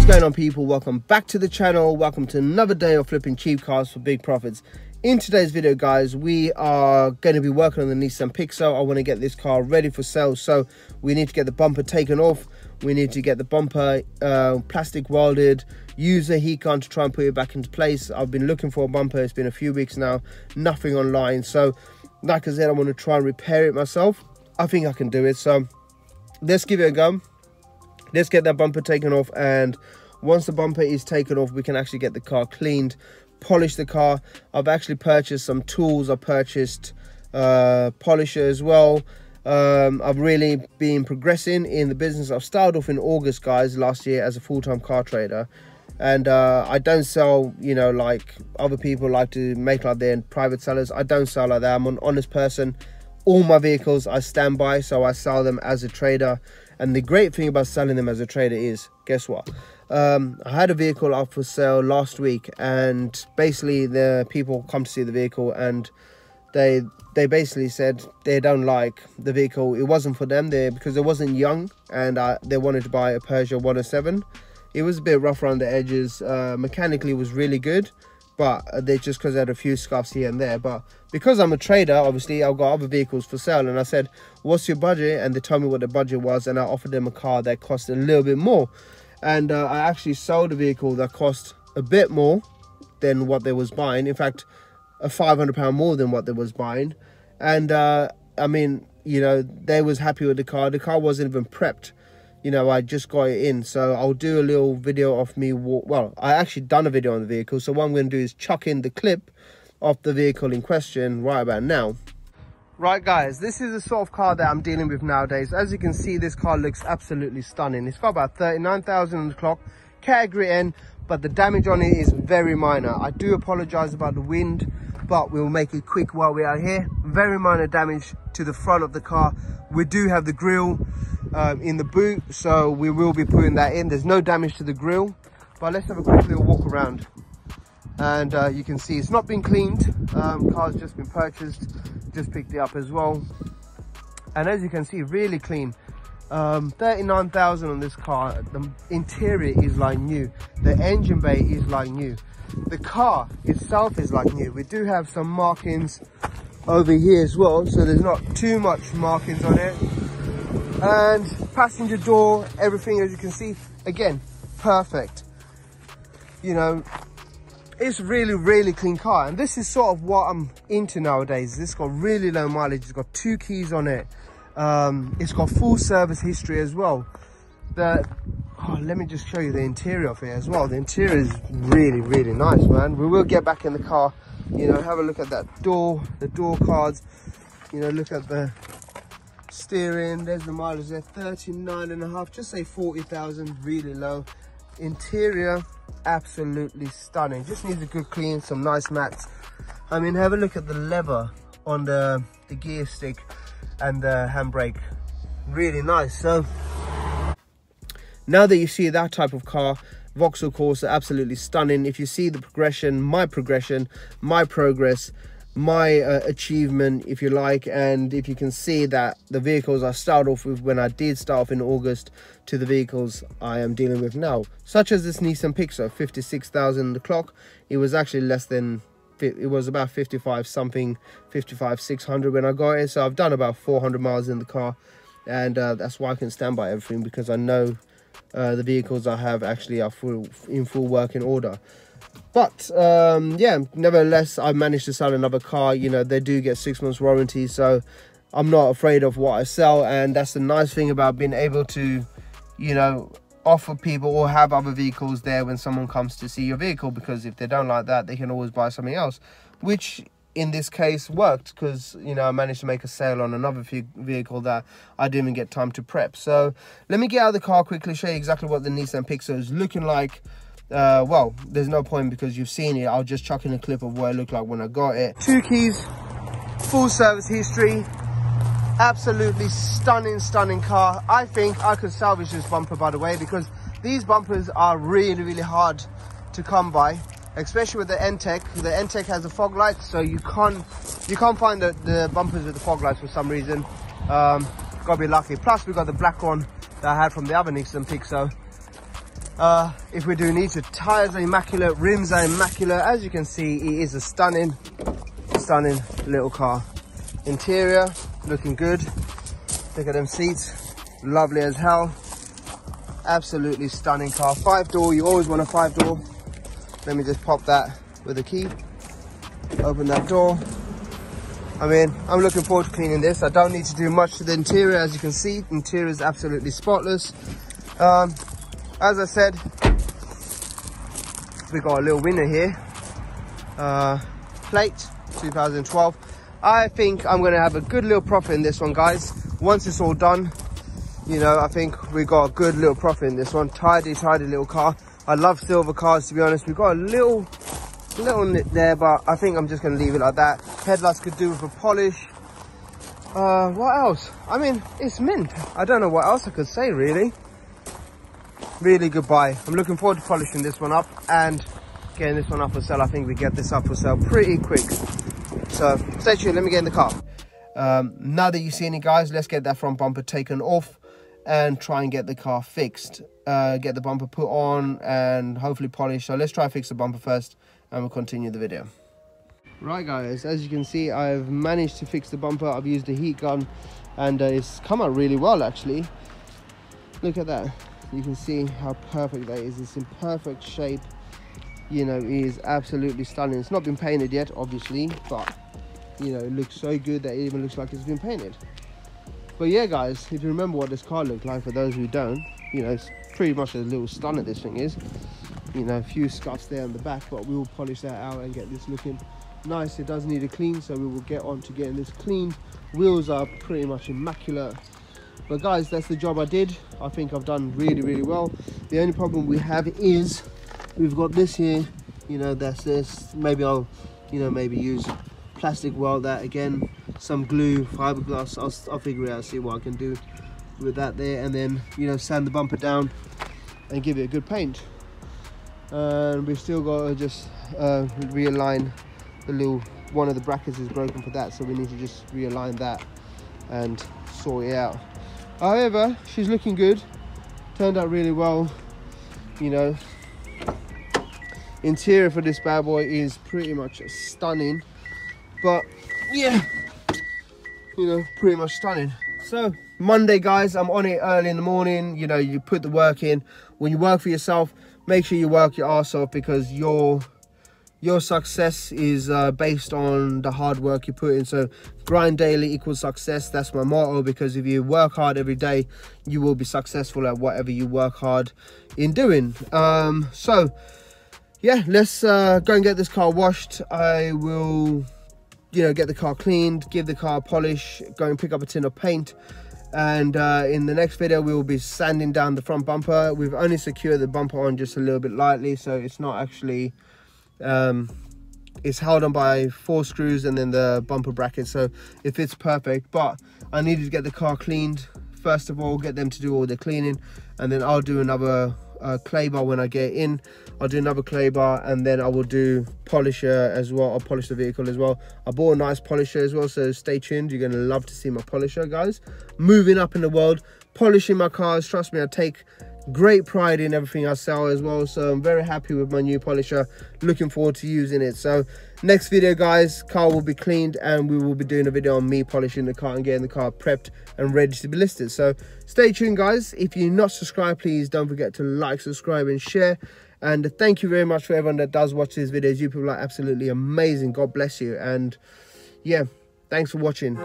What's going on, people? Welcome back to the channel. Welcome to another day of flipping cheap cars for big profits. In today's video, guys, we are going to be working on the Nissan Pixel. I want to get this car ready for sale, so we need to get the bumper taken off. We need to get the bumper plastic welded, use a heat gun to try and put it back into place. I've been looking for a bumper. It's been a few weeks now, nothing online. So like I said, I want to try and repair it myself. I think I can do it, so let's give it a go. Let's get that bumper taken off, and once the bumper is taken off, we can actually get the car cleaned, polish the car. I've actually purchased some tools. I purchased polisher as well. I've really been progressing in the business. I've started off in August, guys, last year as a full-time car trader, and I don't sell, you know, like other people like to make like they're private sellers. I don't sell like that. I'm an honest person. All my vehicles I stand by, so I sell them as a trader. And the great thing about selling them as a trader is, guess what? I had a vehicle up for sale last week, and basically the people come to see the vehicle, and they basically said they don't like the vehicle. It wasn't for them because it wasn't young, and they wanted to buy a Peugeot 107. It was a bit rough around the edges. Mechanically it was really good, but they just because they had a few scuffs here and there. But because I'm a trader, obviously I've got other vehicles for sale, and I said, what's your budget? And they told me what the budget was, and I offered them a car that cost a little bit more. And I actually sold a vehicle that cost a bit more than what they was buying. In fact, a £500 more than what they was buying. And I mean, you know, they was happy with the car. The car wasn't even prepped. You know, I just got it in. So I'll do a little video of me. Well, I actually done a video on the vehicle. So what I'm going to do is chuck in the clip of the vehicle in question right about now. Right, guys, this is the sort of car that I'm dealing with nowadays. As you can see, this car looks absolutely stunning. It's got about 39,000 on the clock, category N, but the damage on it is very minor. I do apologize about the wind, but we'll make it quick while we are here. Very minor damage to the front of the car. We do have the grille in the boot, so we will be putting that in. There's no damage to the grille, but let's have a quick little walk around. And you can see it's not been cleaned. Car's just been purchased, just picked it up as well, and as you can see, really clean. 39,000 on this car. The interior is like new, the engine bay is like new, the car itself is like new. We do have some markings over here as well, so there's not too much markings on it. And passenger door, everything, as you can see, again, perfect. You know, it's really clean car, and this is sort of what I'm into nowadays. This got really low mileage. It's got 2 keys on it. It's got full service history as well. Let me just show you the interior of it as well. The interior is really nice, man. We will get back in the car, you know, have a look at that door, the door cards, you know, look at the steering. There's the mileage there, 39.5, just say 40,000, really low. Interior, absolutely stunning. Just needs a good clean, some nice mats. I mean, have a look at the lever on the gear stick and the handbrake, really nice. So now that you see that type of car, Vauxhall Corsa, absolutely stunning. If you see the progression, my progress, my achievement, if you like, and if you can see that the vehicles I started off with when I did start off in August to the vehicles I am dealing with now, such as this Nissan Pixel, 56,000 on the clock. It was actually less than, it was about 55 something, 55,600 when I got it. So I've done about 400 miles in the car, and that's why I can stand by everything, because I know the vehicles I have actually are in full working order. But yeah, nevertheless, I managed to sell another car. You know, they do get 6 months warranty, so I'm not afraid of what I sell. And that's the nice thing about being able to, you know, offer people or have other vehicles there when someone comes to see your vehicle, because if they don't like that, they can always buy something else, which in this case worked, because, you know, I managed to make a sale on another vehicle that I didn't even get time to prep. So let me get out of the car quickly, show you exactly what the Nissan Pixel is looking like. Well, there's no point because you've seen it. I'll just chuck in a clip of what it looked like when I got it. 2 keys, full service history, absolutely stunning car. I think I could salvage this bumper, by the way, because these bumpers are really hard to come by, especially with the N-Tech. The N-Tech has a fog light, so you can't find the bumpers with the fog lights for some reason. Gotta be lucky. Plus we got the black one that I had from the other Nissan Pixel. If we do need to, tires are immaculate, rims are immaculate. As you can see, it is a stunning little car. Interior looking good. Look at them seats, lovely as hell. Absolutely stunning car. 5-door, you always want a 5-door. Let me just pop that with a key. Open that door. I mean, I'm looking forward to cleaning this. I don't need to do much to the interior. As you can see, the interior is absolutely spotless. As I said, we got a little winner here. Plate 2012. I think I'm going to have a good little profit in this one, guys. Once it's all done, you know, I think we got a good little profit in this one. Tidy little car. I love silver cars, to be honest. We've got a little nip there, but I think I'm just going to leave it like that. Headlights could do with a polish. What else? I mean, it's mint. I don't know what else I could say, really. Really good buy. I'm looking forward to polishing this one up and getting this one up for sale. I think we get this up for sale pretty quick. So stay tuned, let me get in the car. Now that you've seen it, guys, let's get that front bumper taken off and try and get the car fixed. Get the bumper put on and hopefully polished. So let's try and fix the bumper first and we'll continue the video. Right, guys, as you can see, I've managed to fix the bumper. I've used a heat gun and it's come out really well, actually. Look at that. You can see how perfect that is. It's in perfect shape. You know, it is absolutely stunning. It's not been painted yet, obviously, but you know, it looks so good that it even looks like it's been painted. But yeah, guys, if you remember what this car looked like, for those who don't, you know, it's pretty much a little stunner this thing is. You know, a few scuffs there on the back, but we will polish that out and get this looking nice. It does need a clean, so we will get on to getting this cleaned. Wheels are pretty much immaculate. But guys, that's the job I did. I think I've done really well. The only problem we have is we've got this here, you know, that's this. Maybe I'll, you know, maybe use plastic weld that again, some glue, fiberglass. I'll figure it out, see what I can do with that there, and then, you know, sand the bumper down and give it a good paint. And we've still got to just realign the little, one of the brackets is broken for that, so we need to just realign that and sort it out. However, she's looking good, turned out really well. You know, interior for this bad boy is pretty much stunning, but yeah, you know, pretty much stunning. So Monday, guys, I'm on it early in the morning. You know, you put the work in. When you work for yourself, make sure you work your ass off, because your success is based on the hard work you put in. So grind daily equals success. That's my motto, because if you work hard every day, you will be successful at whatever you work hard in doing. So yeah, let's go and get this car washed. I will, you know, get the car cleaned, give the car a polish, go and pick up a tin of paint. And in the next video, we will be sanding down the front bumper. We've only secured the bumper on just a little bit lightly, so it's not actually it's held on by 4 screws and then the bumper bracket, so it fits perfect. But I needed to get the car cleaned first of all, get them to do all the cleaning, and then I'll do another clay bar when I get in. I'll do another clay bar, and then I will do polisher as well. I'll polish the vehicle as well. I bought a nice polisher as well, so stay tuned. You're gonna love to see my polisher, guys. Moving up in the world, polishing my cars, trust me, I take great pride in everything I sell as well. So I'm very happy with my new polisher, looking forward to using it. So next video, guys, car will be cleaned and we will be doing a video on me polishing the car and getting the car prepped and ready to be listed. So stay tuned, guys. If you're not subscribed, please don't forget to like, subscribe and share. And thank you very much for everyone that does watch these videos. You people are absolutely amazing. God bless you. And yeah, thanks for watching.